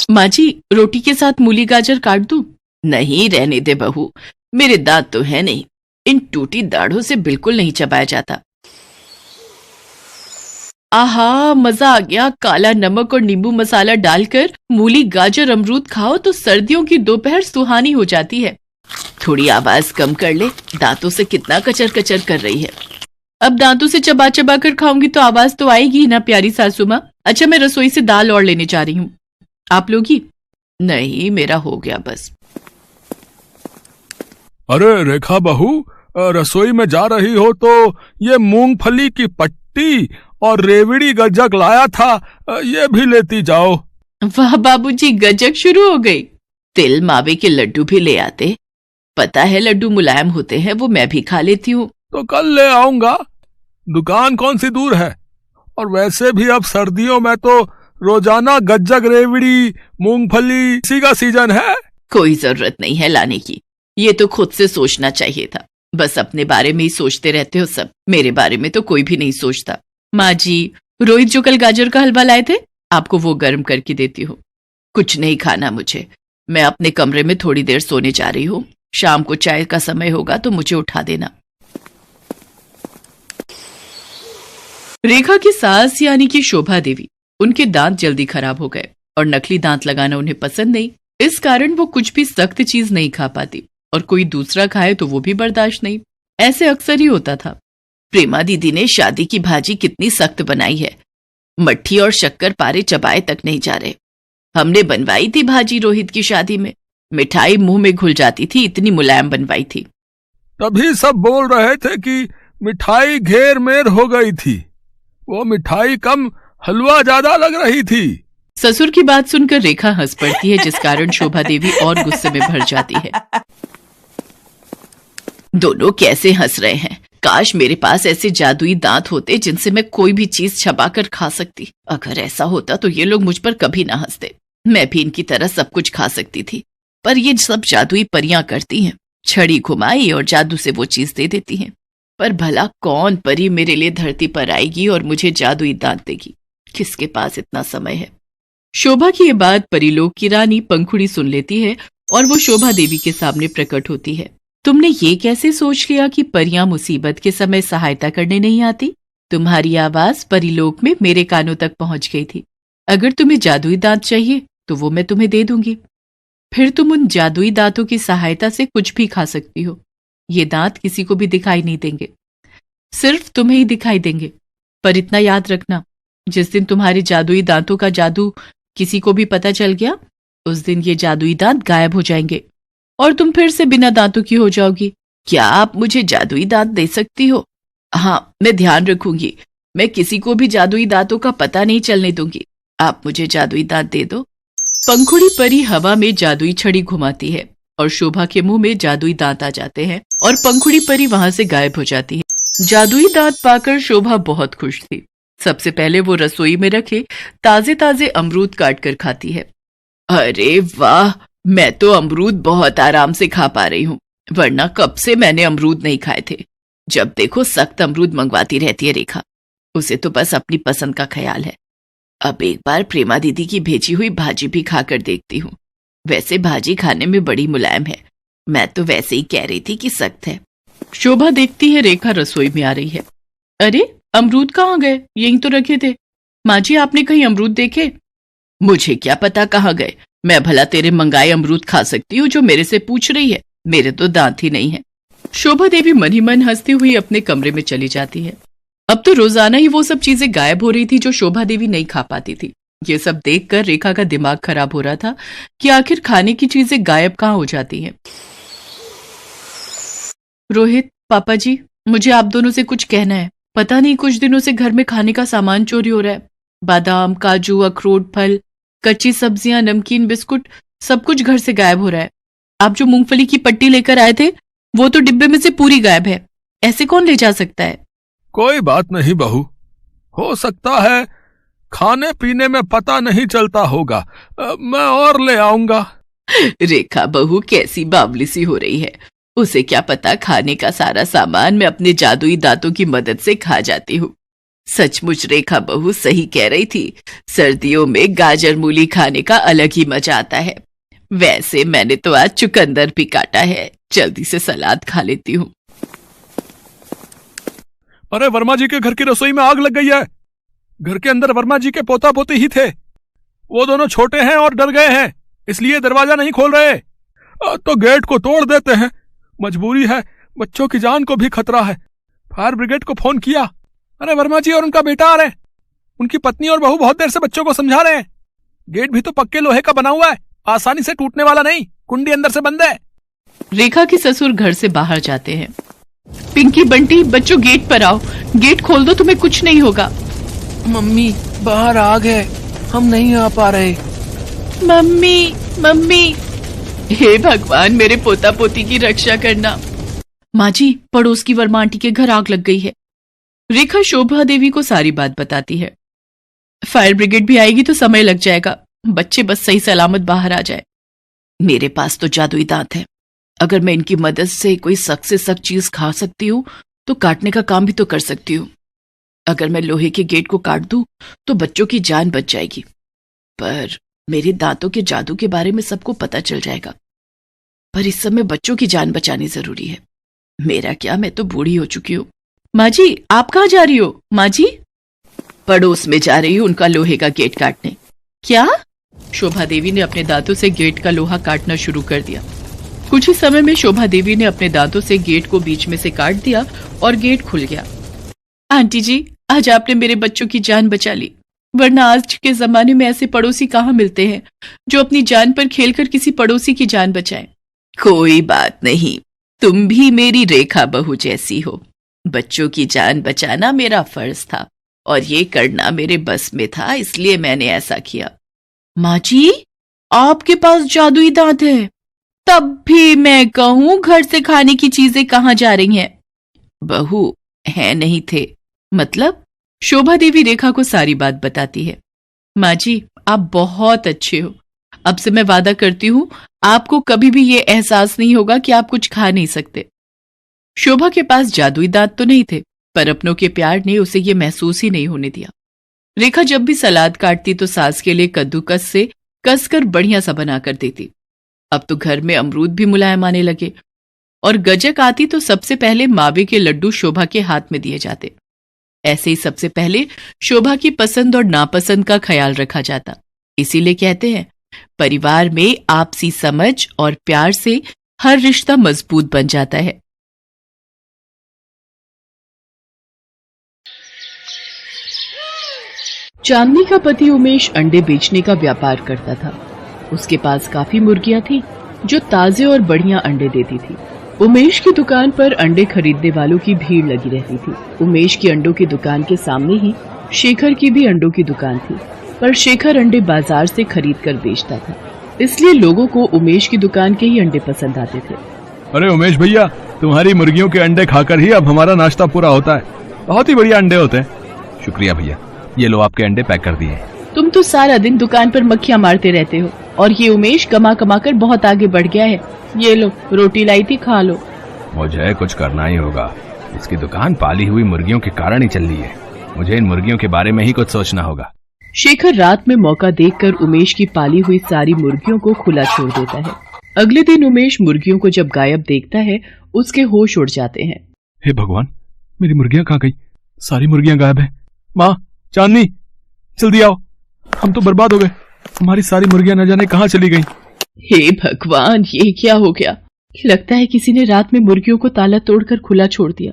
माँ जी, रोटी के साथ मूली गाजर काट दूं? नहीं, रहने दे बहू, मेरे दांत तो है नहीं, इन टूटी दाढ़ों से बिल्कुल नहीं चबाया जाता। आहा, मजा आ गया। काला नमक और नींबू मसाला डालकर मूली गाजर अमरूद खाओ तो सर्दियों की दोपहर सुहानी हो जाती है। थोड़ी आवाज कम कर ले, दांतों से कितना कचर कचर कर रही है। अब दांतों से चबा चबा कर खाऊंगी तो आवाज तो आएगी ही ना प्यारी सासू माँ। अच्छा, मैं रसोई से दाल और लेने जा रही हूँ, आप लोगी? नहीं, मेरा हो गया बस। अरे रेखा बहू, रसोई में जा रही हो तो ये मूंगफली की पट्टी और रेवड़ी गज्जक लाया था, ये भी लेती जाओ। वाह बाबूजी, गज्जक शुरू हो गई। तिल मावे के लड्डू भी ले आते। पता है लड्डू मुलायम होते हैं, वो मैं भी खा लेती हूँ। तो कल ले आऊंगा, दुकान कौन सी दूर है। और वैसे भी अब सर्दियों में तो रोजाना गज्जक रेवड़ी मूंगफली इसी का सीजन है। कोई जरूरत नहीं है लाने की, ये तो खुद से सोचना चाहिए था। बस अपने बारे में ही सोचते रहते हो सब, मेरे बारे में तो कोई भी नहीं सोचता। माँ जी, रोहित जो कल गाजर का हलवा लाए थे, आपको वो गर्म करके देती हूँ। कुछ नहीं खाना मुझे, मैं अपने कमरे में थोड़ी देर सोने जा रही हूँ। शाम को चाय का समय होगा तो मुझे उठा देना। रेखा की सास यानी कि शोभा देवी, उनके दांत जल्दी खराब हो गए और नकली दांत लगाना उन्हें पसंद नहीं। इस कारण वो कुछ भी सख्त चीज नहीं खा पाती और कोई दूसरा खाए तो वो भी बर्दाश्त नहीं। ऐसे अक्सर ही होता था। प्रेमा दीदी ने शादी की भाजी कितनी सख्त बनाई है, मट्ठी और शक्कर पारे चबाए तक नहीं जा रहे। हमने बनवाई थी भाजी रोहित की शादी में, मिठाई मुंह में घुल जाती थी, इतनी मुलायम बनवाई थी। तभी सब बोल रहे थे कि मिठाई घेर मेर हो गई थी, वो मिठाई कम हलवा ज्यादा लग रही थी। ससुर की बात सुनकर रेखा हंस पड़ती है, जिस कारण शोभा देवी और गुस्से में भर जाती है। दोनों कैसे हंस रहे हैं। काश मेरे पास ऐसे जादुई दांत होते जिनसे मैं कोई भी चीज छपा कर खा सकती। अगर ऐसा होता तो ये लोग मुझ पर कभी ना हंसते, मैं भी इनकी तरह सब कुछ खा सकती थी। पर ये सब जादुई परियां करती हैं, छड़ी घुमाई और जादू से वो चीज दे देती हैं। पर भला कौन परी मेरे लिए धरती पर आएगी और मुझे जादुई दांत देगी? किसके पास इतना समय है? शोभा की ये बात परिलोक की रानी पंखुड़ी सुन लेती है और वो शोभा देवी के सामने प्रकट होती है। तुमने ये कैसे सोच लिया कि परियां मुसीबत के समय सहायता करने नहीं आती? तुम्हारी आवाज परिलोक में मेरे कानों तक पहुंच गई थी। अगर तुम्हें जादुई दांत चाहिए तो वो मैं तुम्हें दे दूंगी। फिर तुम उन जादुई दांतों की सहायता से कुछ भी खा सकती हो। ये दांत किसी को भी दिखाई नहीं देंगे, सिर्फ तुम्हें ही दिखाई देंगे। पर इतना याद रखना, जिस दिन तुम्हारे जादुई दांतों का जादू किसी को भी पता चल गया, उस दिन ये जादुई दांत गायब हो जाएंगे और तुम फिर से बिना दांतों की हो जाओगी। क्या आप मुझे जादुई दांत दे सकती हो? हाँ, मैं ध्यान रखूंगी। मैं किसी को भी जादुई दांतों का पता नहीं चलने दूंगी। आप मुझे जादुई दांत दे दो। पंखुड़ी परी हवा में जादुई छड़ी घुमाती है और शोभा के मुंह में जादुई दांत आ जाते हैं और पंखुड़ी परी वहां से गायब हो जाती है। जादुई दांत पाकर शोभा बहुत खुश थी। सबसे पहले वो रसोई में रखे ताजे ताजे अमरूद काट कर खाती है। अरे वाह, मैं तो अमरूद बहुत आराम से खा पा रही हूँ, वरना कब से मैंने अमरूद नहीं खाए थे। जब देखो सख्त अमरूद मंगवाती रहती है रेखा, उसे तो बस अपनी पसंद का ख्याल है। अब एक बार प्रेमा दीदी की भेजी हुई भाजी भी खाकर देखती हूँ। वैसे भाजी खाने में बड़ी मुलायम है, मैं तो वैसे ही कह रही थी कि सख्त है। शोभा देखती है रेखा रसोई में आ रही है। अरे अमरूद कहाँ गए? यहीं तो रखे थे। माँ जी, आपने कहीं अमरूद देखे? मुझे क्या पता कहाँ गए, मैं भला तेरे मंगाए अमरूद खा सकती हूँ जो मेरे से पूछ रही है? मेरे तो दांत ही नहीं है। शोभा देवी मन ही मन हंसती हुई अपने कमरे में चली जाती है। अब तो रोजाना ही वो सब चीजें गायब हो रही थी जो शोभा देवी नहीं खा पाती थी। ये सब देखकर रेखा का दिमाग खराब हो रहा था कि आखिर खाने की चीजें गायब कहाँ हो जाती हैं। रोहित, पापा जी, मुझे आप दोनों से कुछ कहना है। पता नहीं कुछ दिनों से घर में खाने का सामान चोरी हो रहा है। बादाम, काजू, अखरोट, फल, कच्ची सब्जियां, नमकीन, बिस्कुट, सब कुछ घर से गायब हो रहा है। आप जो मूंगफली की पट्टी लेकर आए थे वो तो डिब्बे में से पूरी गायब है। ऐसे कौन ले जा सकता है? कोई बात नहीं बहू, हो सकता है खाने पीने में पता नहीं चलता होगा, मैं और ले आऊंगा। रेखा बहू कैसी बावली सी हो रही है। उसे क्या पता खाने का सारा सामान मैं अपने जादुई दांतों की मदद से खा जाती हूँ। सचमुच रेखा बहू सही कह रही थी, सर्दियों में गाजर मूली खाने का अलग ही मजा आता है। वैसे मैंने तो आज चुकंदर भी काटा है, जल्दी से सलाद खा लेती हूँ। अरे वर्मा जी के घर की रसोई में आग लग गई है। घर के अंदर वर्मा जी के पोता पोती ही थे। वो दोनों छोटे हैं और डर गए हैं, इसलिए दरवाजा नहीं खोल रहे। तो गेट को तोड़ देते हैं, मजबूरी है, बच्चों की जान को भी खतरा है। फायर ब्रिगेड को फोन किया। अरे वर्मा जी और उनका बेटा आ रहे हैं। उनकी पत्नी और बहू बहुत देर से बच्चों को समझा रहे हैं। गेट भी तो पक्के लोहे का बना हुआ है, आसानी से टूटने वाला नहीं, कुंडी अंदर से बंद है। रेखा के ससुर घर से बाहर जाते हैं। पिंकी बंटी बच्चों गेट पर आओ, गेट खोल दो, तुम्हें कुछ नहीं होगा। मम्मी बाहर आग है, हम नहीं आ पा रहे। मम्मी मम्मी, हे भगवान मेरे पोता पोती की रक्षा करना। माँ जी, पड़ोस की वर्मा आंटी के घर आग लग गई है। रेखा शोभा देवी को सारी बात बताती है। फायर ब्रिगेड भी आएगी तो समय लग जाएगा, बच्चे बस सही सलामत बाहर आ जाए। मेरे पास तो जादुई दांत है, अगर मैं इनकी मदद से कोई सख्त से सख्त चीज खा सकती हूँ तो काटने का काम भी तो कर सकती हूँ। अगर मैं लोहे के गेट को काट दूं तो बच्चों की जान बच जाएगी, पर मेरे दांतों के जादू के बारे में सबको पता चल जाएगा। पर इस समय बच्चों की जान बचानी जरूरी है। मेरा क्या, मैं तो बूढ़ी हो चुकी हूँ। माँ जी आप कहाँ जा रही हो? माँ जी, पड़ोस में जा रही हूँ उनका लोहे का गेट काटने। क्या? शोभा देवी ने अपने दांतों से गेट का लोहा काटना शुरू कर दिया। कुछ ही समय में शोभा देवी ने अपने दांतों से गेट को बीच में से काट दिया और गेट खुल गया। आंटी जी, आज आपने मेरे बच्चों की जान बचा ली, वरना आज के जमाने में ऐसे पड़ोसी कहाँ मिलते हैं जो अपनी जान पर खेलकर किसी पड़ोसी की जान बचाएं। कोई बात नहीं, तुम भी मेरी रेखा बहू जैसी हो। बच्चों की जान बचाना मेरा फर्ज था और ये करना मेरे बस में था, इसलिए मैंने ऐसा किया। माँ जी, आपके पास जादुई दांत है, तब भी मैं कहूँ घर से खाने की चीजें कहाँ जा रही हैं? बहू है नहीं थे, मतलब? शोभा देवी रेखा को सारी बात बताती है। माँ जी, आप बहुत अच्छे हो। अब से मैं वादा करती हूँ आपको कभी भी ये एहसास नहीं होगा कि आप कुछ खा नहीं सकते। शोभा के पास जादुई दांत तो नहीं थे, पर अपनों के प्यार ने उसे ये महसूस ही नहीं होने दिया। रेखा जब भी सलाद काटती तो सास के लिए कद्दूकस से कसकर बढ़िया सा बना कर देती। अब तो घर में अमरूद भी मुलायम आने लगे और गजक आती तो सबसे पहले मावे के लड्डू शोभा के हाथ में दिए जाते। ऐसे ही सबसे पहले शोभा की पसंद और नापसंद का ख्याल रखा जाता। इसीलिए कहते हैं, परिवार में आपसी समझ और प्यार से हर रिश्ता मजबूत बन जाता है। चांदनी का पति उमेश अंडे बेचने का व्यापार करता था। उसके पास काफी मुर्गियां थी जो ताजे और बढ़िया अंडे देती थी। उमेश की दुकान पर अंडे खरीदने वालों की भीड़ लगी रहती थी। उमेश की अंडों की दुकान के सामने ही शेखर की भी अंडों की दुकान थी, पर शेखर अंडे बाजार से खरीद कर बेचता था, इसलिए लोगों को उमेश की दुकान के ही अंडे पसंद आते थे। अरे उमेश भैया, तुम्हारी मुर्गियों के अंडे खाकर ही अब हमारा नाश्ता पूरा होता है। बहुत ही बढ़िया अंडे होते हैं। शुक्रिया भैया, ये लो आपके अंडे पैक कर दिए। तुम तो सारा दिन दुकान पर मक्खियां मारते रहते हो और ये उमेश कमा कमा कर बहुत आगे बढ़ गया है। ये लो, रोटी लाई थी, खा लो। मुझे कुछ करना ही होगा, इसकी दुकान पाली हुई मुर्गियों के कारण ही चल रही है। मुझे इन मुर्गियों के बारे में ही कुछ सोचना होगा। शेखर रात में मौका देखकर उमेश की पाली हुई सारी मुर्गियों को खुला छोड़ देता है। अगले दिन उमेश मुर्गियों को जब गायब देखता है, उसके होश उड़ जाते हैं। हे भगवान, मेरी मुर्गियां कहाँ गई? सारी मुर्गियां गायब हैं। माँ, चांदनी, जल्दी आओ, हम तो बर्बाद हो गए। हमारी सारी मुर्गियां न जाने कहाँ चली गईं। हे भगवान, ये क्या हो गया? लगता है किसी ने रात में मुर्गियों को ताला तोड़कर खुला छोड़ दिया।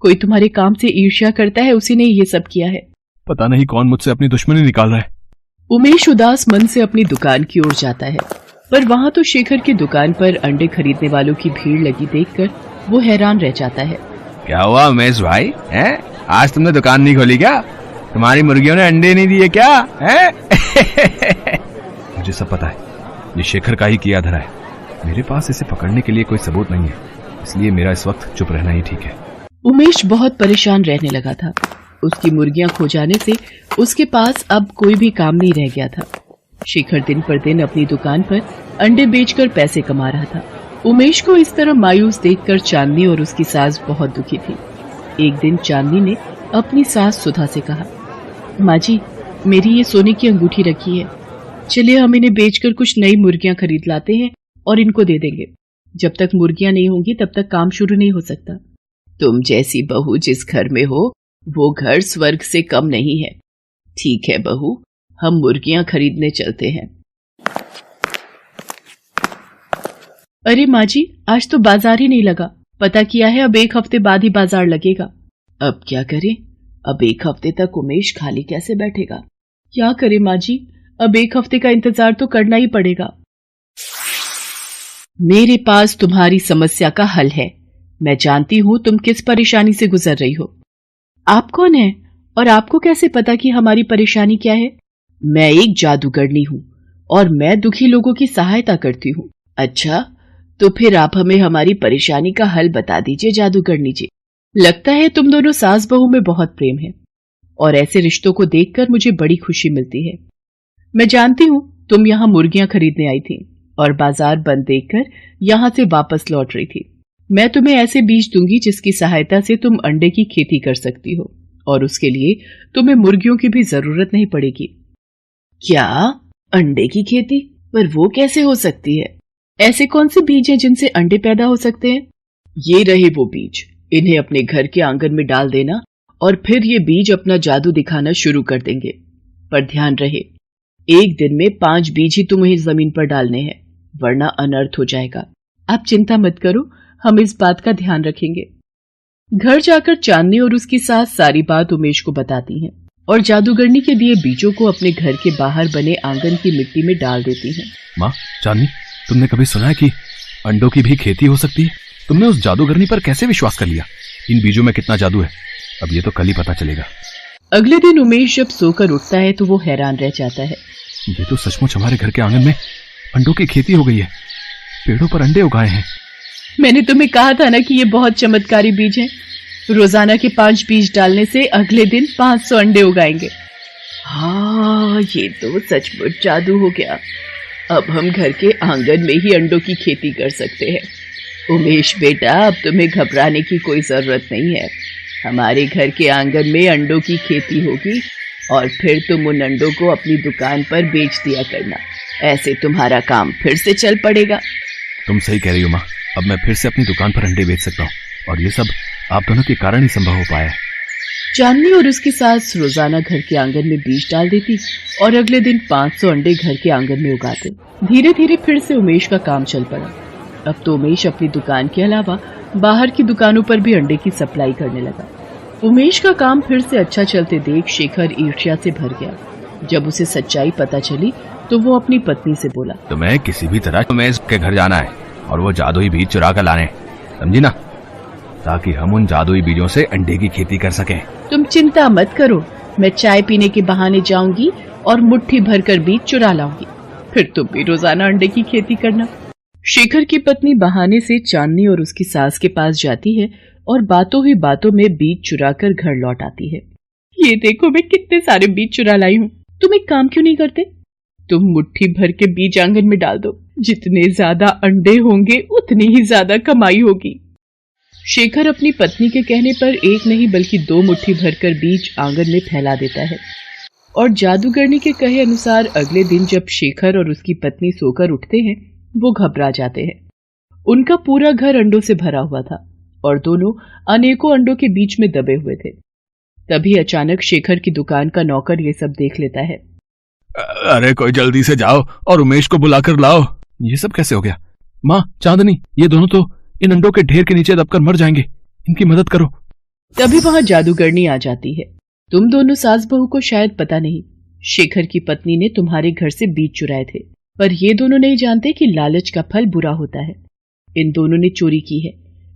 कोई तुम्हारे काम से ईर्ष्या करता है, उसी ने ये सब किया है। पता नहीं कौन मुझसे अपनी दुश्मनी निकाल रहा है। उमेश उदास मन से अपनी दुकान की ओर जाता है, पर वहाँ तो शेखर की दुकान पर अंडे खरीदने वालों की भीड़ लगी देखकर वो हैरान रह जाता है। क्या हुआ उमेश भाई, हैं? आज तुमने दुकान नहीं खोली क्या? तुम्हारी मुर्गियों ने अंडे नहीं दिए क्या? हैं? मुझे सब पता है, ये शेखर का ही किया धरा है। मेरे पास इसे पकड़ने के लिए कोई सबूत नहीं है, इसलिए मेरा इस वक्त चुप रहना ही ठीक है। उमेश बहुत परेशान रहने लगा था। उसकी मुर्गियां खो जाने से उसके पास अब कोई भी काम नहीं रह गया था। शेखर दिन पर दिन अपनी दुकान पर अंडे बेचकर पैसे कमा रहा था। उमेश को इस तरह मायूस देखकर चांदनी और उसकी सास बहुत दुखी थी। एक दिन चांदनी ने अपनी सास सुधा से कहा, माँ जी, मेरी ये सोने की अंगूठी रखी है, चलिए हम इन्हें बेचकर कुछ नई मुर्गियां खरीद लाते हैं और इनको दे देंगे। जब तक मुर्गियां नहीं होंगी तब तक काम शुरू नहीं हो सकता। तुम जैसी बहू जिस घर में हो वो घर स्वर्ग से कम नहीं है। ठीक है बहू, हम मुर्गियां खरीदने चलते हैं। अरे माँ जी, आज तो बाजार ही नहीं लगा। पता किया है, अब 1 हफ्ते बाद ही बाजार लगेगा। अब क्या करें? अब 1 हफ्ते तक उमेश खाली कैसे बैठेगा? क्या करे माँ जी, अब 1 हफ्ते का इंतजार तो करना ही पड़ेगा। मेरे पास तुम्हारी समस्या का हल है। मैं जानती हूं तुम किस परेशानी से गुजर रही हो। आप कौन है और आपको कैसे पता कि हमारी परेशानी क्या है? मैं एक जादूगरनी हूं और मैं दुखी लोगों की सहायता करती हूं। अच्छा, तो फिर आप हमें हमारी परेशानी का हल बता दीजिए जादूगरनी जी। लगता है तुम दोनों सास बहू में बहुत प्रेम है और ऐसे रिश्तों को देखकर मुझे बड़ी खुशी मिलती है। मैं जानती हूं तुम यहां मुर्गियां खरीदने आई थी और बाजार बंद देखकर यहां से वापस लौट रही थी। मैं तुम्हें ऐसे बीज दूंगी जिसकी सहायता से तुम अंडे की खेती कर सकती हो और उसके लिए तुम्हें मुर्गियों की भी जरूरत नहीं पड़ेगी। क्या? अंडे की खेती? पर वो कैसे हो सकती है? ऐसे कौन से बीज हैं जिनसे अंडे पैदा हो सकते हैं? ये रहे वो बीज। इन्हें अपने घर के आंगन में डाल देना और फिर ये बीज अपना जादू दिखाना शुरू कर देंगे। पर ध्यान रहे, एक दिन में 5 बीज ही तुम्हें जमीन पर डालने हैं, वरना अनर्थ हो जाएगा। आप चिंता मत करो, हम इस बात का ध्यान रखेंगे। घर जाकर चांदनी और उसकी सास सारी बात उमेश को बताती हैं और जादूगरनी के दिए बीजों को अपने घर के बाहर बने आंगन की मिट्टी में डाल देती हैं। माँ, चांदनी, तुमने कभी सुना है कि अंडों की भी खेती हो सकती है? तुमने उस जादूगरनी पर कैसे विश्वास कर लिया? इन बीजों में कितना जादू है, अब ये तो कल ही पता चलेगा। अगले दिन उमेश जब सोकर उठता है तो वो हैरान रह जाता है। ये तो सचमुच हमारे घर के आंगन में अंडों की खेती हो गई है। पेड़ों पर अंडे उगाए हैं। मैंने तुम्हें कहा था ना कि ये बहुत चमत्कारी बीज हैं। रोजाना के 5 बीज डालने से अगले दिन 500 अंडे उगाएंगे। हाँ, ये तो सचमुच जादू हो गया। अब हम घर के आंगन में ही अंडों की खेती कर सकते हैं। उमेश बेटा, अब तुम्हें घबराने की कोई जरूरत नहीं है। हमारे घर के आंगन में अंडों की खेती होगी और फिर तुम उन अंडों को अपनी दुकान पर बेच दिया करना। ऐसे तुम्हारा काम फिर से चल पड़ेगा। तुम सही कह रही हो माँ, अब मैं फिर से अपनी दुकान पर अंडे बेच सकता हूँ और ये सब आप दोनों के कारण ही संभव हो पाया है। चांदनी और उसकी सास रोजाना घर के आंगन में बीज डाल देती और अगले दिन 500 अंडे घर के आंगन में उगाते। धीरे धीरे फिर से उमेश का काम चल पड़ा। अब तो उमेश अपनी दुकान के अलावा बाहर की दुकानों पर भी अंडे की सप्लाई करने लगा। उमेश का काम फिर से अच्छा चलते देख शेखर ईर्ष्या से भर गया। जब उसे सच्चाई पता चली तो वो अपनी पत्नी से बोला, तुम्हें किसी भी तरह उमेश के घर जाना है और वो जादुई बीज चुरा कर लाने, समझी ना, ताकि हम उन जादुई बीजों से अंडे की खेती कर सकें। तुम चिंता मत करो, मैं चाय पीने के बहाने जाऊंगी और मुट्ठी भरकर बीज चुरा लाऊंगी, फिर तुम भी रोजाना अंडे की खेती करना। शेखर की पत्नी बहाने से चांदनी और उसकी सास के पास जाती है और बातों ही बातों में बीज चुराकर घर लौट आती है। ये देखो, मैं कितने सारे बीज चुरा लाई हूँ। तुम एक काम क्यों नहीं करते? तुम मुट्ठी भर के बीज आंगन में डाल दो। जितने ज्यादा अंडे होंगे उतनी ही ज्यादा कमाई होगी। शेखर अपनी पत्नी के कहने पर एक नहीं बल्कि 2 मुट्ठी भरकर बीज आंगन में फैला देता है और जादूगरनी के कहे अनुसार अगले दिन जब शेखर और उसकी पत्नी सोकर उठते हैं वो घबरा जाते हैं। उनका पूरा घर अंडों से भरा हुआ था और दोनों अनेकों अंडों के बीच में दबे हुए थे। तभी अचानक शेखर की दुकान का नौकर ये सब देख लेता है। अरे कोई जल्दी से जाओ और उमेश को बुलाकर लाओ। ये सब कैसे हो गया? माँ, चांदनी, ये दोनों तो इन अंडों के ढेर के नीचे दबकर मर जाएंगे, इनकी मदद करो। तभी वहां जादूगरनी आ जाती है। तुम दोनों सास बहू को शायद पता नहीं, शेखर की पत्नी ने तुम्हारे घर से बीज चुराए थे, पर ये दोनों नहीं जानते कि लालच का फल बुरा होता है। इन दोनों ने चोरी की है,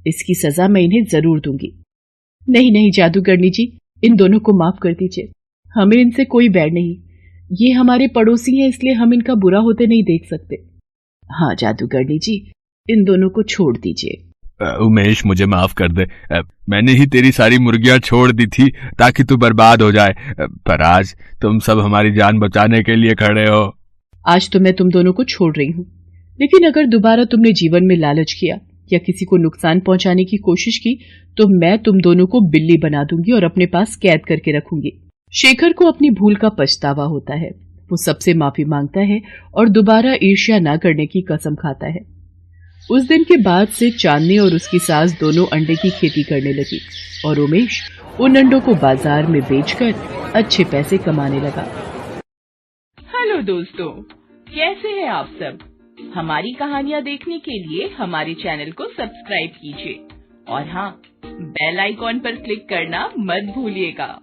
इसकी सजा मैं इन्हें जरूर दूंगी। नहीं नहीं जादूगरनी जी, इन दोनों को माफ कर दीजिए, हमें इनसे कोई बैर नहीं। ये हमारे पड़ोसी हैं, इसलिए हम इनका बुरा होते नहीं देख सकते। हाँ जादूगरनी जी, इन दोनों को छोड़ दीजिए। उमेश, मुझे माफ कर दे। मैंने ही तेरी सारी मुर्गियां छोड़ दी थी ताकि तू बर्बाद हो जाए, पर आज तुम सब हमारी जान बचाने के लिए खड़े हो। आज तो मैं तुम दोनों को छोड़ रही हूँ, लेकिन अगर दोबारा तुमने जीवन में लालच किया या किसी को नुकसान पहुंचाने की कोशिश की तो मैं तुम दोनों को बिल्ली बना दूंगी और अपने पास कैद करके रखूंगी। शेखर को अपनी भूल का पछतावा होता है। वो सबसे माफी मांगता है और दोबारा ईर्ष्या न करने की कसम खाता है। उस दिन के बाद से चांदनी और उसकी सास दोनों अंडे की खेती करने लगी और उमेश उन अंडों को बाजार में बेचकर अच्छे पैसे कमाने लगा। हेलो दोस्तों, कैसे हैं आप सब? हमारी कहानियां देखने के लिए हमारे चैनल को सब्सक्राइब कीजिए और हाँ, बेल आइकॉन पर क्लिक करना मत भूलिएगा।